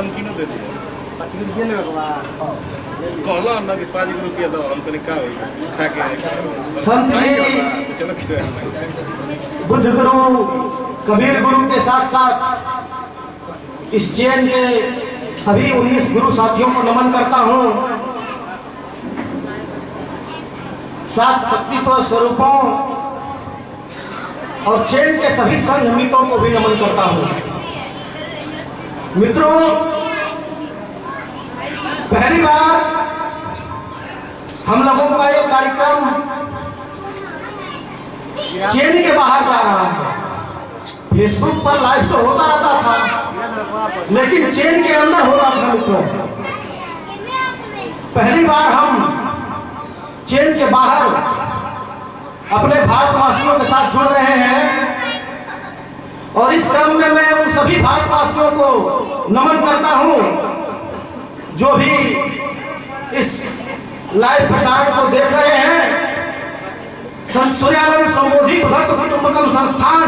नमकीनो दे दिया। कहला ना कि 5 रुपया दो हम कने का होई खा के संत जी चलो खिला बुद्ध गुरु कबीर गुरु के साथ साथ इस चैन के सभी 19 गुरु साथियों को नमन करता हूँ। 7 शक्तित्व स्वरूपों और चैन के सभी संघ मित्रों को भी नमन करता हूँ। मित्रों, पहली बार हम लोगों का ये कार्यक्रम चैन के बाहर जा रहा है। फेसबुक पर लाइव तो होता रहता था, लेकिन चैन के अंदर हो रहा था। मित्रों, पहली बार हम चैन के बाहर अपने भारतवासियों के साथ जुड़ रहे हैं और इस क्रम में मैं उन सभी भारतवासियों को नमन करता हूं जो भी इस लाइव प्रसारण को देख रहे हैं। संत सूर्यानंद संबोधि भक्त कुटुंबकम संस्थान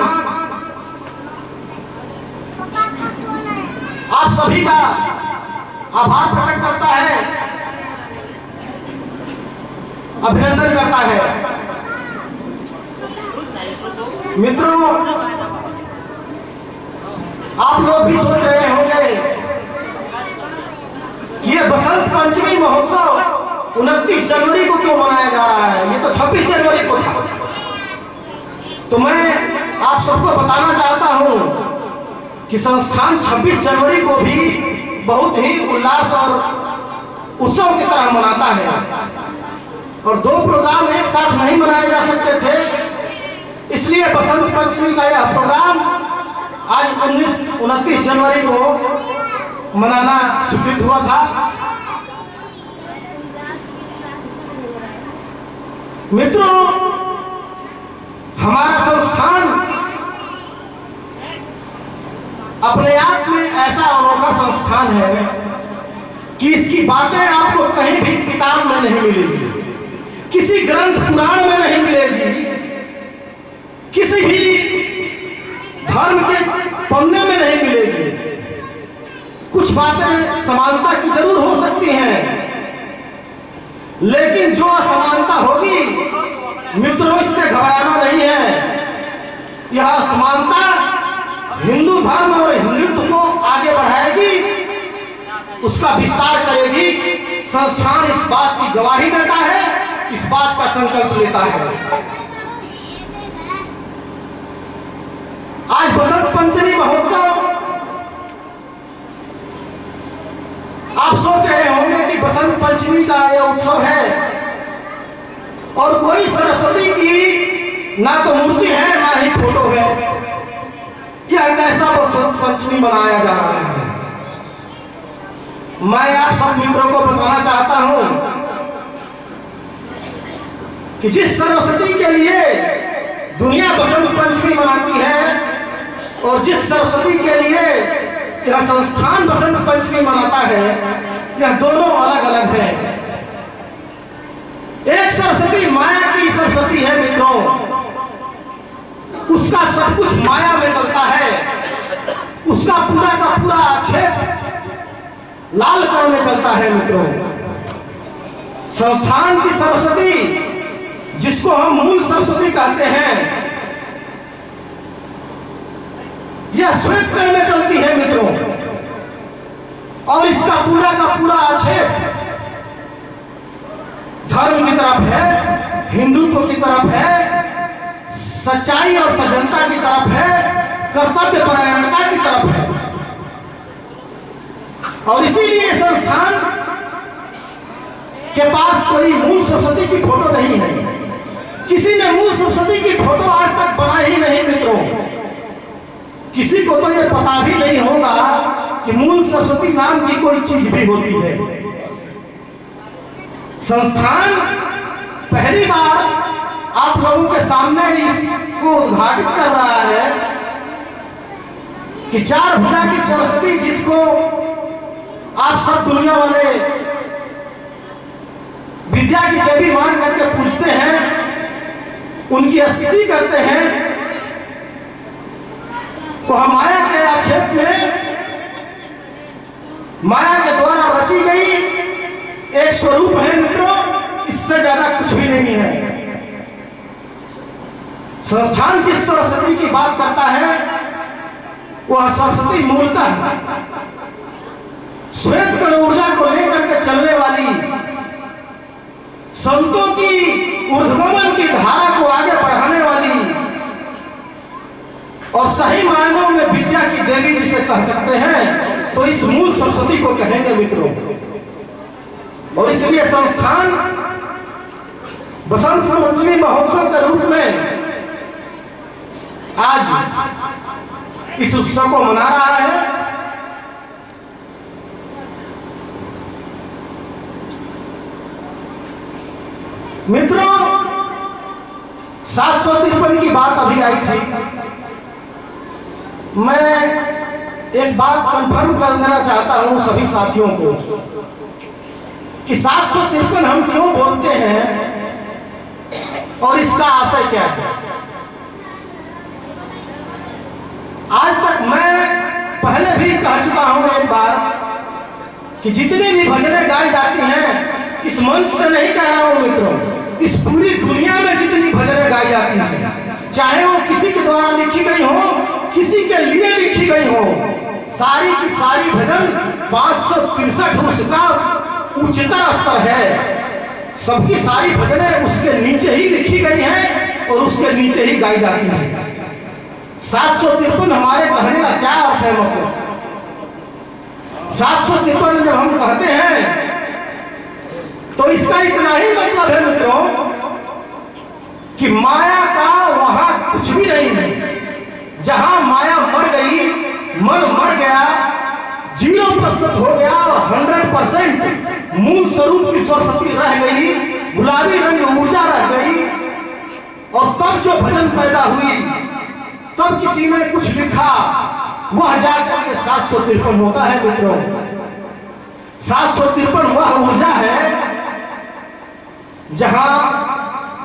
आप सभी का आभार प्रकट करता है, अभिनंदन करता है। मित्रों, आप लोग भी सोच रहे होंगे कि ये बसंत पंचमी महोत्सव 29 जनवरी को क्यों मनाया जा रहा है, ये तो 26 जनवरी को था। तो मैं आप सबको बताना चाहता हूं कि संस्थान 26 जनवरी को भी बहुत ही उल्लास और उत्सव की तरह मनाता है और 2 प्रोग्राम एक साथ नहीं मनाए जा सकते थे, इसलिए बसंत पंचमी का यह प्रोग्राम आज 29 जनवरी को मनाना स्वीकृत हुआ था। मित्रों, हमारा संस्थान अपने आप में ऐसा अनोखा संस्थान है कि इसकी बातें आपको कहीं भी किताब में नहीं मिलेगी, किसी ग्रंथ पुराण में नहीं मिलेगी, किसी भी धर्म के पन्ने में नहीं मिलेगी। कुछ बातें समानता की जरूर हो सकती हैं, लेकिन जो असमानता होगी मित्रों, इससे घबराना नहीं है। यह असमानता हिंदू धर्म और हिंदुत्व को आगे बढ़ाएगी, उसका विस्तार करेगी। संस्थान इस बात की गवाही देता है, इस बात का संकल्प लेता है। आज बसंत पंचमी महोत्सव, आप सोच रहे होंगे कि बसंत पंचमी का यह उत्सव है और कोई सरस्वती की ना तो मूर्ति है ना ही फोटो है, यह कैसा बसंत पंचमी मनाया जा रहा है। मैं आप सब मित्रों को बताना चाहता हूं कि जिस सरस्वती के लिए दुनिया बसंत पंचमी मनाती है और जिस सरस्वती के लिए यह संस्थान बसंत पंचमी मनाता है, यह दोनों अलग अलग हैं। एक सरस्वती माया की सरस्वती है मित्रों, उसका सब कुछ माया में चलता है, उसका पूरा का पूरा आक्षेप लाल कण में चलता है। मित्रों, संस्थान की सरस्वती, जिसको हम मूल सरस्वती कहते हैं, यह श्वेत कण में चलती है मित्रों, और इसका पूरा का पूरा आक्षेप धर्म की तरफ है, हिंदुत्व की तरफ है, सच्चाई और सज्जनता की तरफ है, कर्तव्य परायणता की तरफ है। और इसीलिए संस्थान के पास कोई मूल सरस्वती की फोटो नहीं है। किसी ने मूल सरस्वती की फोटो आज तक बनाई ही नहीं मित्रों। किसी को तो यह पता भी नहीं होगा कि मूल सरस्वती नाम की कोई चीज भी होती है। संस्थान पहली बार आप लोगों के सामने इसको उद्घाटित कर रहा है कि 4 भुजा की सरस्वती, जिसको आप सब दुनिया वाले विद्या की देवी मान करके पूछते हैं, उनकी स्तुति करते हैं, वह माया के आक्षेप में माया के द्वारा रची गई एक स्वरूप है मित्रों, इससे ज्यादा कुछ भी नहीं है। संस्थान जिस सरस्वती की बात करता है वह सरस्वती मूलतः श्वेत कण ऊर्जा को लेकर के चलने वाली, संतों की ऊर्ध्वगमन की धारा को आगे बढ़ाने वाली और सही मायनों में विद्या की देवी जिसे कह सकते हैं, तो इस मूल सरस्वती को कहेंगे मित्रों। और इसलिए संस्थान बसंत पंचमी महोत्सव के रूप में आज इस उत्सव को मना रहा है। मित्रों, 753 की बात अभी आई थी। मैं एक बात कंफर्म कर देना चाहता हूं सभी साथियों को कि 753 हम क्यों बोलते हैं और इसका आशय क्या है। आज तक मैं पहले भी कह चुका हूं एक बार कि जितनी भी भजनें गाई जाती हैं, इस मंच से नहीं कह रहा हूं मित्रों, इस पूरी दुनिया में जितनी भजनें गाई जाती हैं, चाहे वो किसी के द्वारा लिखी गई हो, किसी के लिए लिखी गई हो, सारी की सारी भजन 563 उसका उच्चतर स्तर है। सबकी सारी भजनें उसके नीचे ही लिखी गई हैं और उसके नीचे ही गाई जाती हैं। 753 हमारे कहने का क्या अर्थ है मतलब? 753 जब हम कहते हैं तो इसका इतना ही मतलब है मित्रों कि माया का वहां कुछ भी नहीं है। जहां माया मर गई, मन मर गया, 0% हो गया और 100% मूल स्वरूप की सरस्वती रह गई, गुलाबी रंग ऊर्जा रह गई, और तब जो भजन पैदा हुई, तब किसी ने कुछ लिखा, वह जाकर के 753 होता है मित्रों। 753 वह ऊर्जा है जहां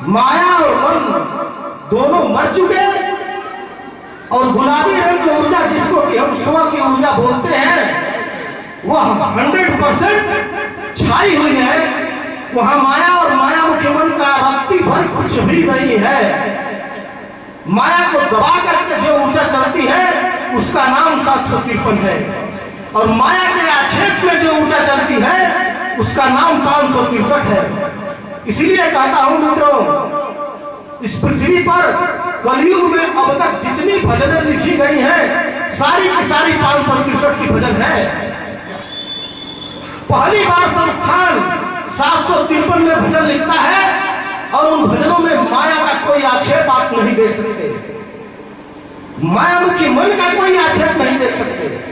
माया और मन दोनों मर चुके और गुलाबी रंग की ऊर्जा, जिसको कि हम स्व की ऊर्जा बोलते हैं, वह 100% छाई हुई है। वहां माया और माया मुख्य मन का रत्ती भर कुछ भी नहीं है। माया को दबा करके जो ऊर्जा चलती है उसका नाम 753 है, और माया के आक्षेप में जो ऊर्जा चलती है उसका नाम 563 है। इसलिए कहता हूं मित्रों, इस पृथ्वी पर कलयुग में अब तक जितनी भजनें लिखी गई हैं, सारी की सारी 563 की भजन है। पहली बार संस्थान 753 में भजन लिखता है और उन भजनों में माया का कोई आक्षेप आप नहीं देख सकते, मायामुखी मन का कोई आक्षेप नहीं देख सकते।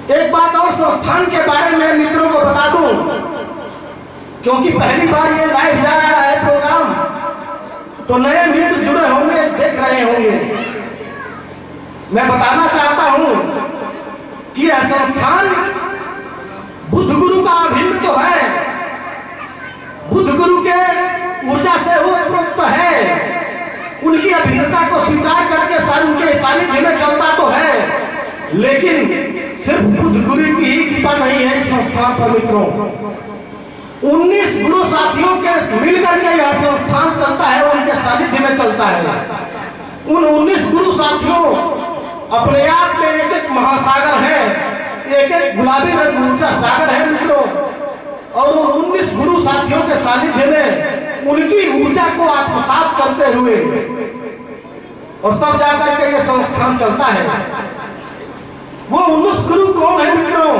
एक बात और संस्थान के बारे में मित्रों को बता दूं, क्योंकि पहली बार ये लाइव जा रहा है प्रोग्राम, तो नए मित्र जुड़े होंगे, देख रहे होंगे। मैं बताना चाहता हूं कि यह संस्थान बुद्ध गुरु का अभिन्न तो है, बुद्ध गुरु के ऊर्जा से वो प्रोक्त है, उनकी अभिन्नता को स्वीकार करके उनके सानिध्य में चलता तो है, लेकिन सिर्फ बुद्ध गुरु की ही कृपा नहीं है इस संस्थान पर मित्रों। 19 गुरु साथियों के मिलकर के यह संस्थान चलता है, उनके सानिध्य में चलता है। उन 19 गुरु साथियों अपने आप में एक एक महासागर है, एक एक गुलाबी रंग ऊर्जा सागर है मित्रों, और उन 19 गुरु साथियों के सानिध्य में उनकी ऊर्जा को आत्मसात करते हुए और तब जाकर के यह संस्थान चलता है। वो 19 गुरु कौन है मित्रों?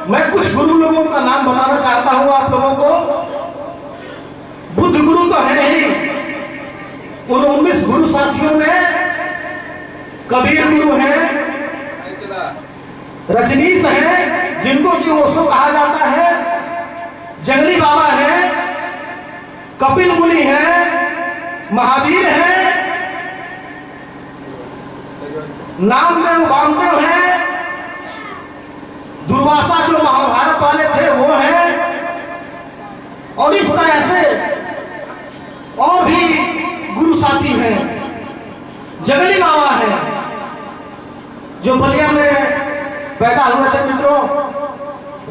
मैं कुछ गुरु लोगों का नाम बताना चाहता हूं आप लोगों को। बुद्ध गुरु तो है ही, उन 19 गुरु साथियों में कबीर गुरु है, रजनीश है जिनको कि ओशो कहा जाता है, जंगली बाबा है, कपिल मुनि है, महावीर है, नामदेव वामदेव है, दुर्वासा जो महाभारत वाले थे वो है, और इस तरह से और भी गुरु साथी हैं। जंगली बाबा है, पैदा हुए थे मित्रों,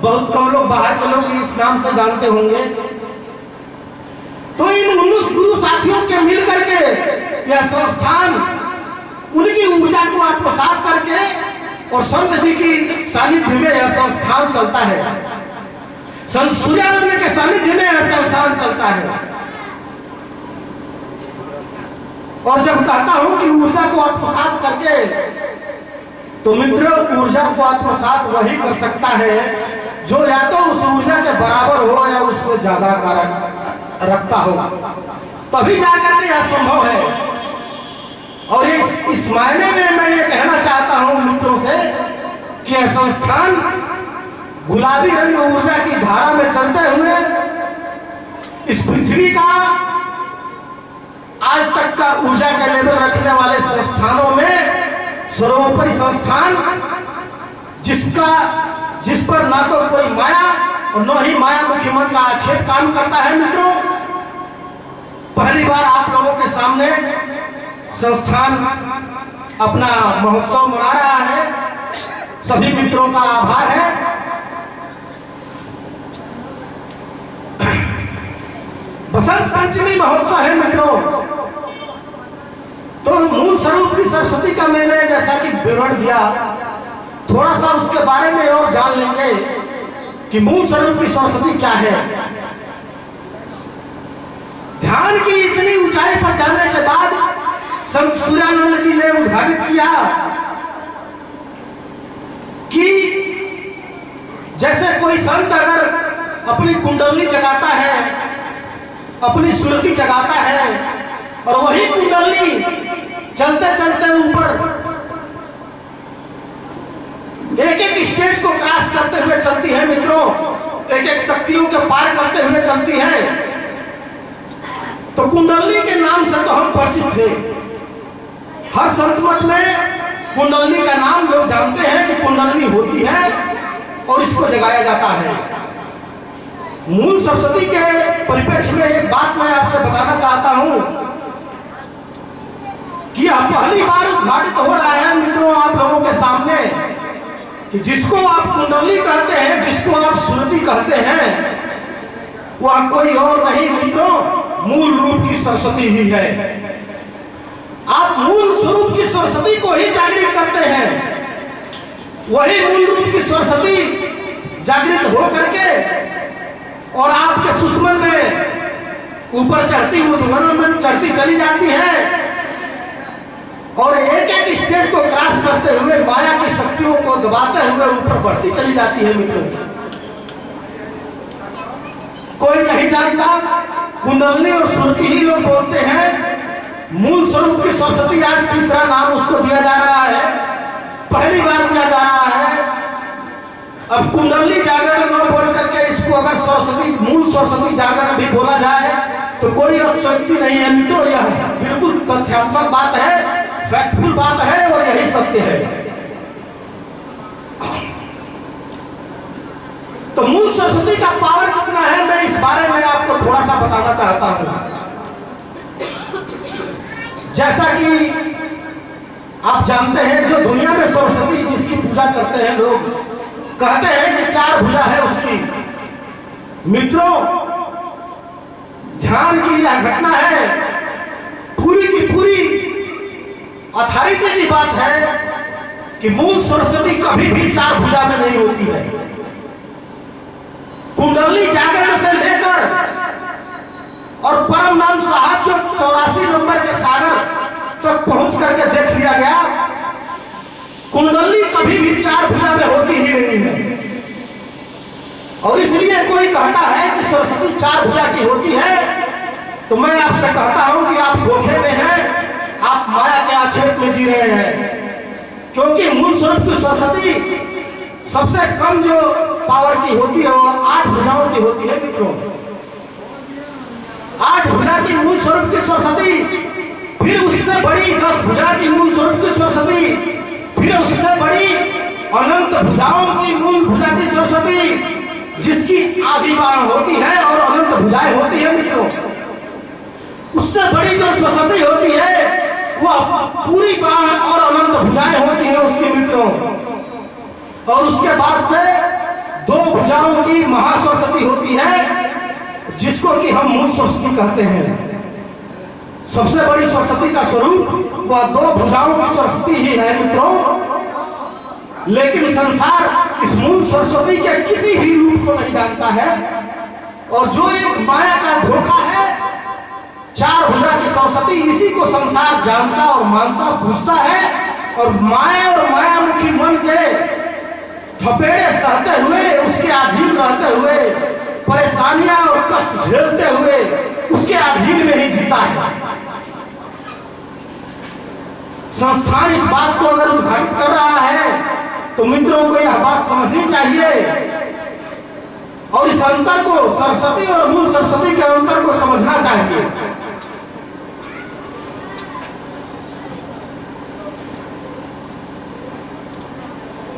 बहुत कम लोग, बाहर के लोग इस नाम से जानते होंगे। तो इन 19 गुरु साथियों के मिल करके यह संस्थान उनकी ऊर्जा को आत्मसात करके और संत जी की सानिध्य में यह संस्थान चलता है। संत सूर्यानंद के सानिध्य में यह संस्थान चलता है। और जब कहता हूं कि ऊर्जा को आत्मसात करके, तो मित्रों ऊर्जा को आत्मसात वही कर सकता है जो या तो उस ऊर्जा के बराबर हो या उससे ज्यादा रखता हो, तभी जाकर के यह संभव है। और इस मायने में मैं ये कहना चाहता हूं मित्रों से कि यह संस्थान गुलाबी रंग ऊर्जा की धारा में चलते हुए इस पृथ्वी का आज तक का ऊर्जा का लेवल रखने वाले संस्थानों में सर्वोपरि संस्थान, जिस पर ना तो कोई माया और न ही माया मुखी मन का आक्षेप काम करता है। मित्रों, पहली बार आप लोगों के सामने संस्थान अपना महोत्सव मना रहा है। सभी मित्रों का आभार है। बसंत पंचमी महोत्सव है मित्रों। तो मूल स्वरूप की सरस्वती का मैंने जैसा कि विवरण दिया, थोड़ा सा उसके बारे में और जान लेंगे कि मूल स्वरूप की सरस्वती क्या है। ध्यान की इतनी ऊंचाई पर जाने के बाद संत सूर्यानंद जी ने उद्घाटित किया कि जैसे कोई संत अगर अपनी कुंडली जगाता है, अपनी सुरती जगाता है, और वही कुंडली चलते चलते ऊपर एक एक स्टेज को क्रॉस करते हुए चलती है मित्रों, एक एक शक्तियों के पार करते हुए चलती है। तो कुंडली के नाम से तो हम परिचित थे। हर संत मत में कुंडली का नाम लोग जानते हैं कि कुंडली होती है और इसको जगाया जाता है। मूल सरस्वती के परिप्रेक्ष्य में एक बात मैं आपसे बताना चाहता हूं कि यह पहली बार उद्घाटित हो रहा है मित्रों आप लोगों के सामने कि जिसको आप कुंडली कहते हैं, जिसको आप सुरती कहते हैं, वह कोई और नहीं मित्रों, मूल रूप की सरस्वती ही है। आप मूल स्वरूप की सरस्वती को ही जागृत करते हैं। वही मूल रूप की सरस्वती जागृत हो करके और आपके सुषमन में ऊपर चढ़ती, ऊर्ध्वमन में चढ़ती चली जाती है और एक एक स्टेज को क्रॉस करते हुए माया की शक्तियों को दबाते हुए ऊपर बढ़ती चली जाती है मित्रों। कोई नहीं जानता, कुंडलनी और सुरती ही लोग बोलते हैं। मूल स्वरूप की सरस्वती आज तीसरा नाम उसको दिया जा रहा है, पहली बार दिया जा रहा है। अब कुंडली जागरण न बोल करके इसको अगर सरस्वती, मूल सरस्वती जागरण भी बोला जाए तो कोई अतिशयोक्ति नहीं है मित्रों। यह बिल्कुल तथ्यात्मक बात है, फैक्टफुल बात है और यही सत्य है। तो मूल सरस्वती का पावर कितना है, मैं इस बारे में आपको थोड़ा सा बताना चाहता हूं। जैसा कि आप जानते हैं, जो दुनिया में सरस्वती जिसकी पूजा करते हैं लोग, कहते हैं कि 4 भुजा है उसकी। मित्रों, ध्यान की यह घटना है, पूरी की पूरी अथॉरिटी की बात है कि मूल सरस्वती कभी भी 4 भुजा में नहीं होती है। कुंडली जागरण से लेकर और परम नाम साहब जो 84 नंबर के सागर तक पहुंच करके देख लिया गया, कुंडली कभी भी 4 भुजा में होती ही नहीं है। और इसलिए कोई कहता है कि सरस्वती 4 भुजा की होती है, तो मैं आपसे कहता हूं कि आप धोखे में हैं, आप माया के आक्षेप में जी रहे हैं। क्योंकि मूल स्वरूप की सरस्वती सबसे कम जो पावर की होती है वो 8 भुजाओं की होती है मित्रों। 8 भुजा की मूल स्वरूप की सरस्वती, फिर उससे बड़ी 10 भुजा की मूल स्वरूप की सरस्वती, फिर उससे बड़ी अनंत भुजाओं की मूल भुजा की सरस्वती, जिसकी आदि बाण होती है और अनंत भुजाएं होती है मित्रों। उससे बड़ी जो सरस्वती होती है वह पूरी बाण और अनंत भुजाएं होती है उसकी मित्रों। और उसके बाद से 2 भुजाओं की महासरस्वती होती है, जिसको कि हम मूल सरस्वती कहते हैं। सबसे बड़ी सरस्वती का स्वरूप वह 2 भुजाओं की सरस्वती ही है मित्रों। लेकिन संसार इस मूल सरस्वती के किसी भी रूप को नहीं जानता है, और जो एक माया का धोखा है, 4 भुजा की सरस्वती, इसी को संसार जानता और मानता पूछता है, और माया और मायामुखी मन के थपेड़े सहते हुए, उसके अधीन रहते हुए, परेशानियां और कष्ट झेलते हुए उसके अधीन में ही जीता है। संस्थान इस बात को अगर उद्घाटित कर रहा है तो मित्रों को यह बात समझनी चाहिए, और इस अंतर को, सरस्वती और मूल सरस्वती के अंतर को समझना चाहिए।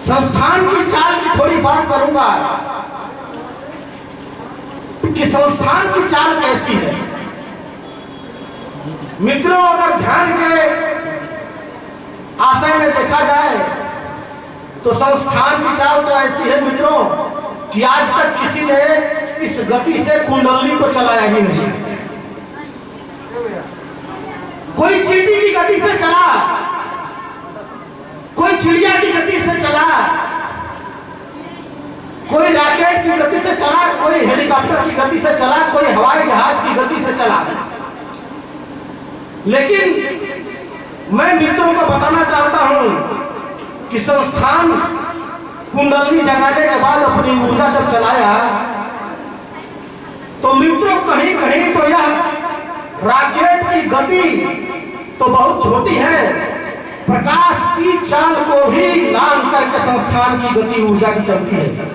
संस्थान की चाल की थोड़ी बात करूंगा कि संस्थान की चाल कैसी है। मित्रों, अगर ध्यान के आशय में देखा जाए तो संस्थान की चाल तो ऐसी है मित्रों कि आज तक किसी ने इस गति से कुंडली को चलाया ही नहीं। कोई चींटी की गति से चला, कोई चिड़िया की गति से चला, कोई रॉकेट की गति से चला, कोई हेलीकॉप्टर की गति से चला, कोई हवाई जहाज की गति से चला। लेकिन मैं मित्रों को बताना चाहता हूं कि संस्थान कुंडली जगाने के बाद अपनी ऊर्जा जब चलाया तो मित्रों कहीं कहीं तो यह रॉकेट की गति तो बहुत छोटी है, प्रकाश की चाल को भी लांघ करके संस्थान की गति ऊर्जा की चलती है,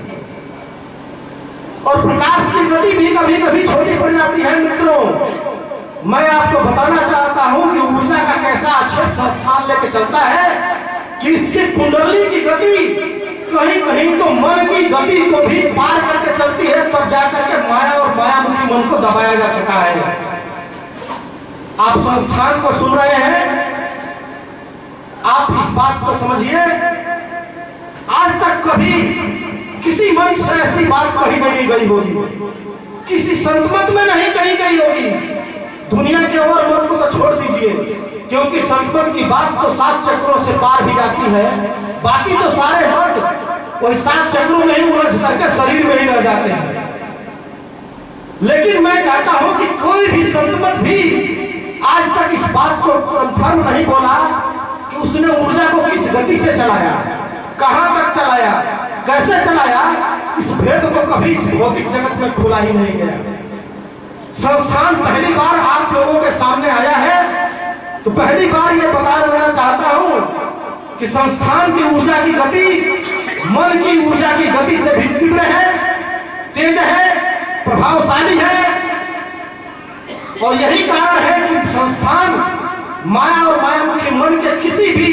और प्रकाश की गति भी कभी कभी छोटी पड़ जाती है। मित्रों, मैं आपको बताना चाहता हूं कि ऊर्जा का कैसा अच्छे संस्थान लेके चलता है कि इसकी कुंडली की गति कहीं कहीं तो मन की गति को भी पार करके चलती है, तब जाकर के माया और मायामुखी मन को दबाया जा सका है। आप संस्थान को सुन रहे हैं, आप इस बात को समझिए, आज तक कभी किसी मंच से ऐसी बात कही नहीं गई होगी, किसी संत मत में नहीं कही गई होगी। दुनिया के और मत को तो छोड़ दीजिए, क्योंकि संत मत की बात तो 7 चक्रों से पार भी जाती है, बाकी तो सारे मत वही 7 चक्रों में ही उलझ करके शरीर में ही रह जाते हैं। लेकिन मैं कहता हूं कि कोई भी संत मत भी आज तक इस बात को कंफर्म नहीं बोला कि उसने ऊर्जा को किस गति से चलाया, कहां तक चलाया, कैसे चलाया। इस भेद को कभी इस भौतिक जगत में खुला ही नहीं गया। संस्थान पहली बार आप लोगों के सामने आया है तो पहली बार यह बता देना चाहता हूं कि संस्थान की ऊर्जा की गति मन की ऊर्जा की गति से भी तीव्र है, तेज है, प्रभावशाली है, और यही कारण है कि संस्थान माया और मायामुखी मन के किसी भी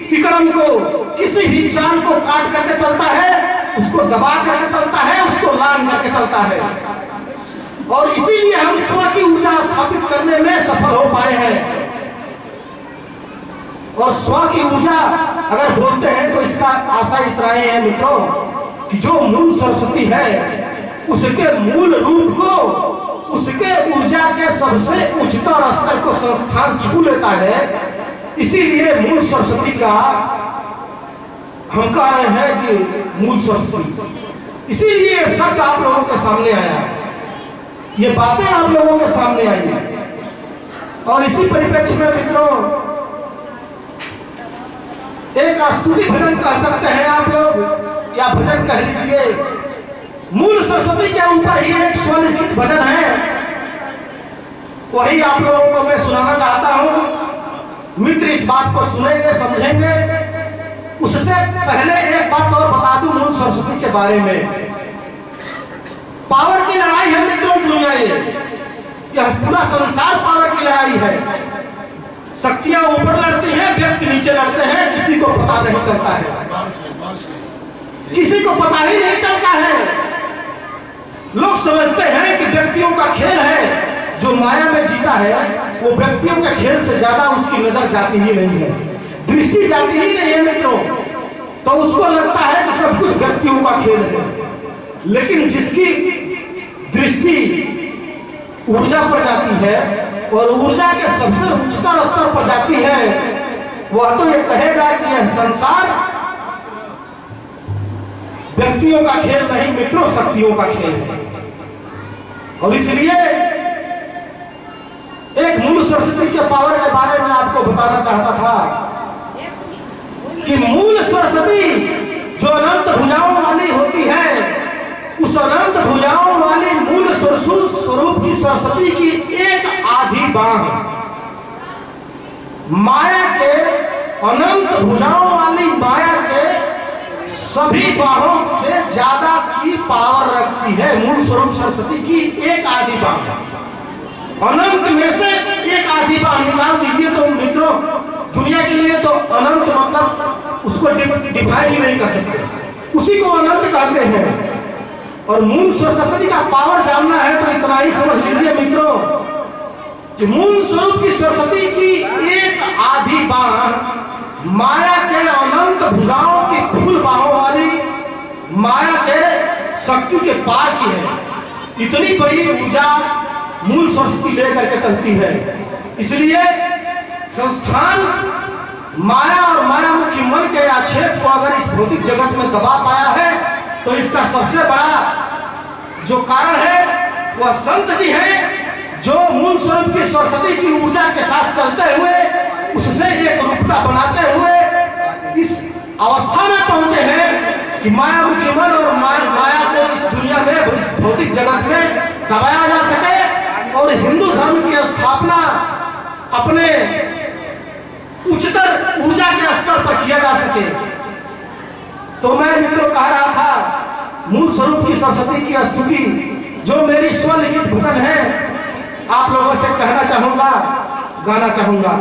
तिकड़म को, किसी भी चाल को काट करके चलता है, उसको दबा करके चलता है, उसको लांघ करके चलता है, और इसीलिए हम स्व की ऊर्जा स्थापित करने में सफल हो पाए हैं। और स्व की ऊर्जा अगर बोलते हैं तो इसका आशय इतना ही है मित्रों कि जो मूल सरस्वती है उसके मूल रूप को, उसके ऊर्जा के सबसे उच्चतर स्तर को संस्थान छू लेता है। इसीलिए मूल सरस्वती का हम कह रहे हैं कि मूल सरस्वती, इसीलिए शब्द आप लोगों के सामने आया, ये बातें आप लोगों के सामने आई। और इसी परिप्रेक्ष्य में मित्रों एक स्तुति भजन कह सकते हैं आप लोग, या भजन कह लीजिए, मूल सरस्वती के ऊपर ही एक स्वलिखित भजन है, वही आप लोगों को मैं सुनाना चाहता हूं। मित्र इस बात को सुनेंगे, समझेंगे। उससे पहले एक बात और बता दूं मूल सरस्वती के बारे में। पावर की लड़ाई है मित्रों दुनिया, यह पूरा संसार पावर की लड़ाई है। शक्तियां ऊपर लड़ती हैं, व्यक्ति नीचे लड़ते हैं, किसी को पता नहीं चलता है, किसी को पता ही नहीं चलता है। लोग समझते हैं कि व्यक्तियों का खेल है, जो माया में जीता है वो व्यक्तियों के खेल से ज्यादा उसकी नजर जाती ही नहीं है, दृष्टि जाती ही नहीं है मित्रों। तो उसको लगता है कि सब कुछ व्यक्तियों का खेल है, लेकिन जिसकी दृष्टि ऊर्जा पर जाती है और ऊर्जा के सबसे उच्चतर स्तर पर जाती है, वह तो ये कहेगा कि यह संसार व्यक्तियों का खेल नहीं, मित्रों शक्तियों का खेल है। और इसलिए एक मूल सरस्वती के पावर के बारे में आपको बताना चाहता था कि मूल सरस्वती जो अनंत भुजाओं वाली होती है, उस अनंत भुजाओं वाली मूल स्वरूप की सरस्वती की एक आधी बाह माया के, अनंत भुजाओं वाली माया के सभी बाहों से ज्यादा की पावर रखती है। मूल स्वरूप सरस्वती की एक आधी बाह, अनंत में से एक आधी बाह निकाल दीजिए तो मित्रों, दुनिया के लिए तो अनंत मतलब उसको डिफाइन ही नहीं कर सकते, उसी को अनंत कहते हैं। और मूल सरस्वती का पावर जानना है तो इतना ही समझ लीजिए मित्रों कि मूल स्वरूप की सरस्वती की एक आधी बाह माया के अनंत भुजाओं की फूल बाहों वाली माया के शक्ति के पार की है। इतनी बड़ी ऊर्जा मूल सरस्वती लेकर के चलती है। इसलिए संस्थान माया और मायामुखी मन के आक्षेप को अगर इस भौतिक जगत में दबा पाया है तो इसका सबसे बड़ा जो कारण है वह संत जी हैं, जो मूल स्वरूप की सरस्वती की ऊर्जा के साथ चलते हुए उससे एक रूपता बनाते हुए इस अवस्था में पहुंचे हैं कि मायामुखी मन और माया को इस दुनिया में, इस भौतिक जगत में दबाया जा सके और हिंदू धर्म की स्थापना अपने उच्चतर ऊर्जा के स्तर पर किया जा सके। तो मैं मित्रों कह रहा था मूल स्वरूप की सरस्वती की स्तुति जो मेरी स्वलिखित भजन है आप लोगों से कहना चाहूंगा, गाना चाहूंगा।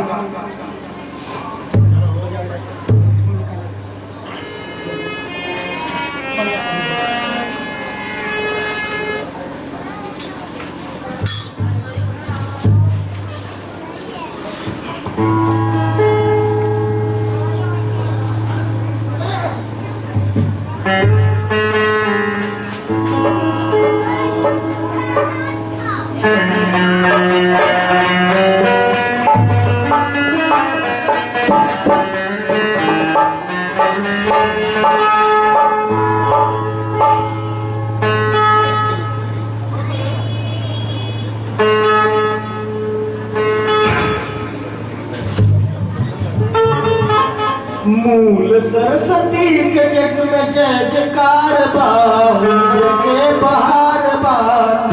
मूल सरस्वती के जग में जय जयकार बाहर जगे बहार बार।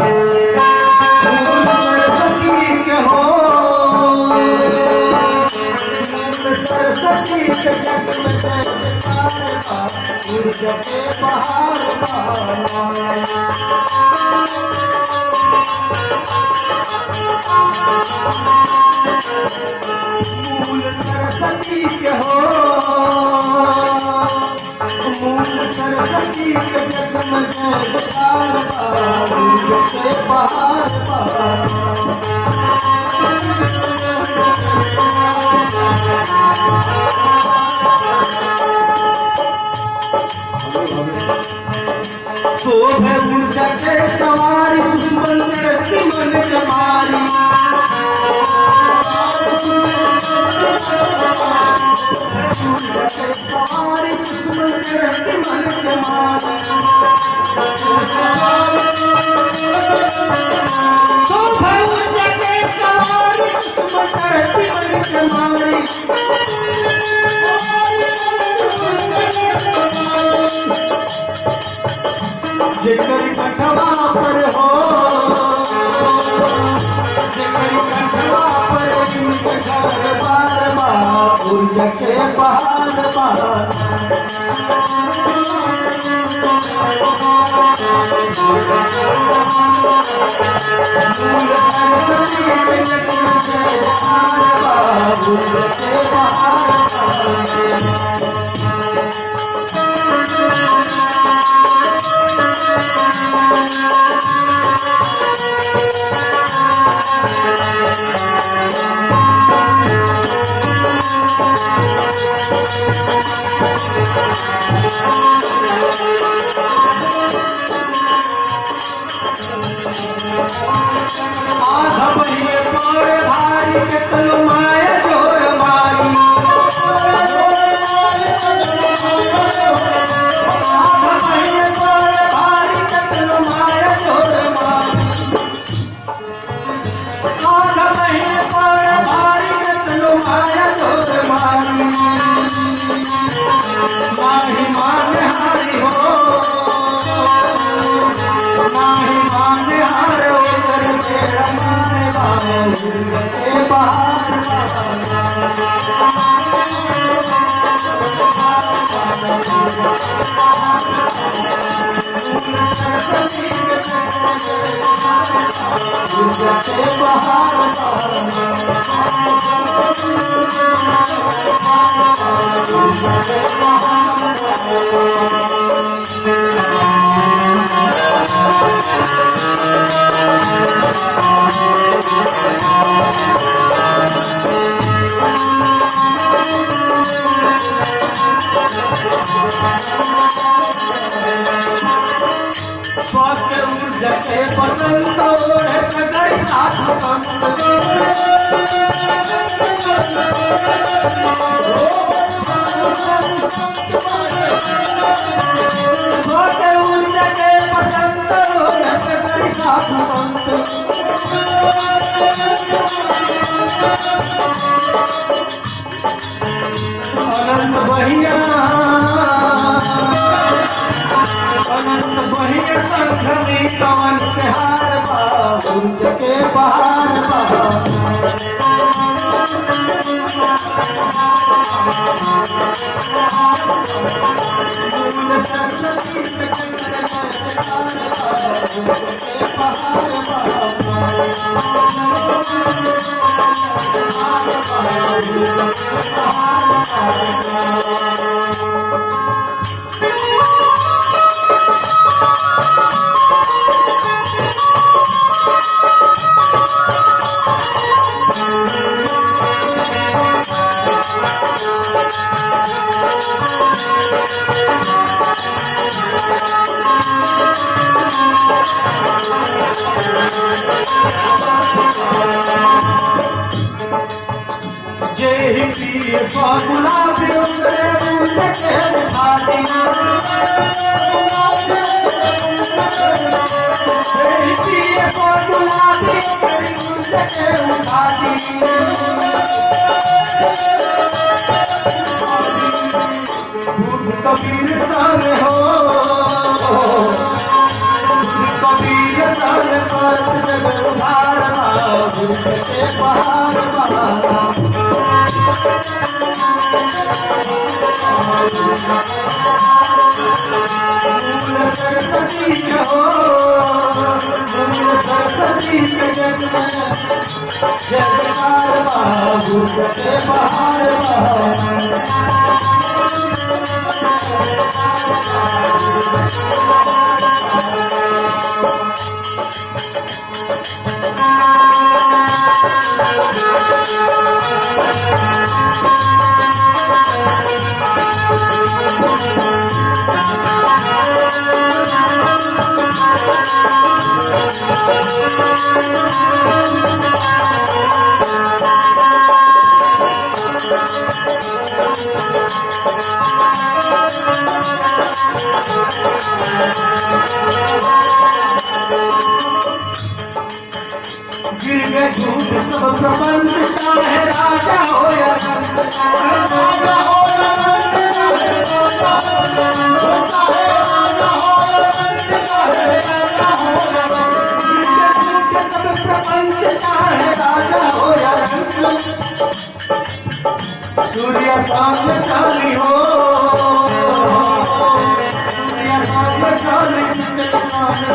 मूल सरस्वती के हो, मूल सरस्वती के जग में जय जयकार बाहर जगे बहार बार। मूल सरस्वती के हो, मूल सरस्वती के जग में जय जयकार बार जगे बहार बार। शोभे ऊर्जा के सवारी सुमन चढ़ती मन कमारी। ऊर्जा के सवारी सुमन चढ़ती मन कमारी। शोभे ऊर्जा के सवारी सुमन चढ़ती मन कमारी। जेकर कठवा पर हो, जेकर कठवा पर इनके घर बार बार ऊर्जा के बहार बार। ऊर्जा के बहार बार। आधा बहिए पड़े भारी केतनो माया जोर मारी आधा बहिए पड़े भारी केतनो माया जोर मारी आधा बहिए पड़े भारी केतनो माया जोर मारी माही माने हारी हो माही माने हारे हो कर तेरा माने बाबू के बाहर स्वास्थ्य ऊर्जा के बसंत सगई साथ स्वास्थ्य ऊर्जा के बसंत सगई साथ अनंत बहिया संघनी कवन के हार बाबू के बहार जय प्रिय स्वागुलाब उतरे उनके उठाती जय प्रिय स्वागुलाब उतरे उनके उठाती बुद्ध कबीर सन हो कबीर सन करत जग उधार बाबू के पहाड़ सरस्वती हो सरस्वती के जग में जयकार बाबू के पहाड़ गिर गए झूठ सब प्रपंच चाहे राजा हो या राजा हो या सब प्रपंच चाहे राजा हो या सूर्य सामने चाली हो सूर्य सामने चाली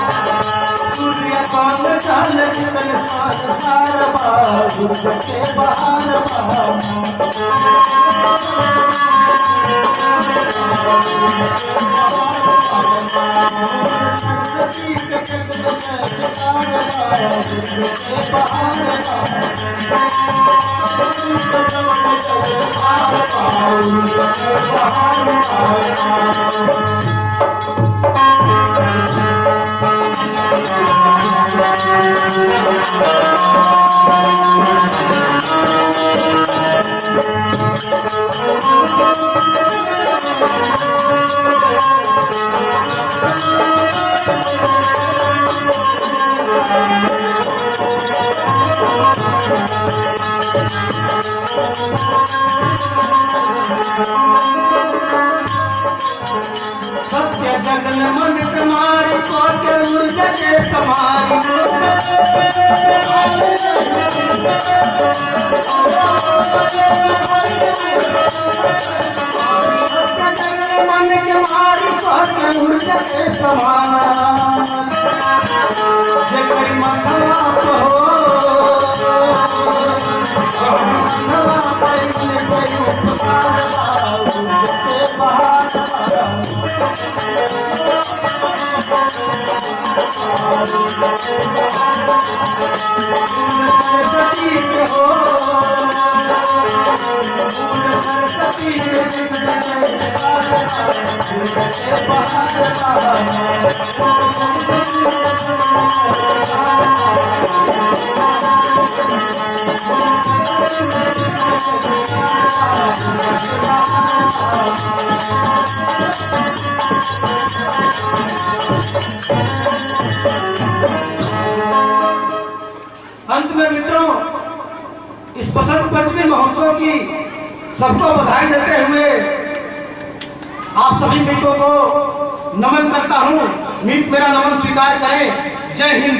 सूर्य सामने चाले सार बाबू के बहार सत्य जगन मन तुम्हारी स्वर्ग ऊर्जा के समान सत्य जगन मन के मारी स्वर्ग ऊर्जा के समान जेकर मथवा हो मथवा पैन गई उपकार के बहार सरस्वती हो अंत में मित्रों, इस बसंत पंचमी महोत्सव की सबको बधाई देते हुए आप सभी मित्रों को नमन करता हूं। मित्र मेरा नमन स्वीकार करें। जय हिंद।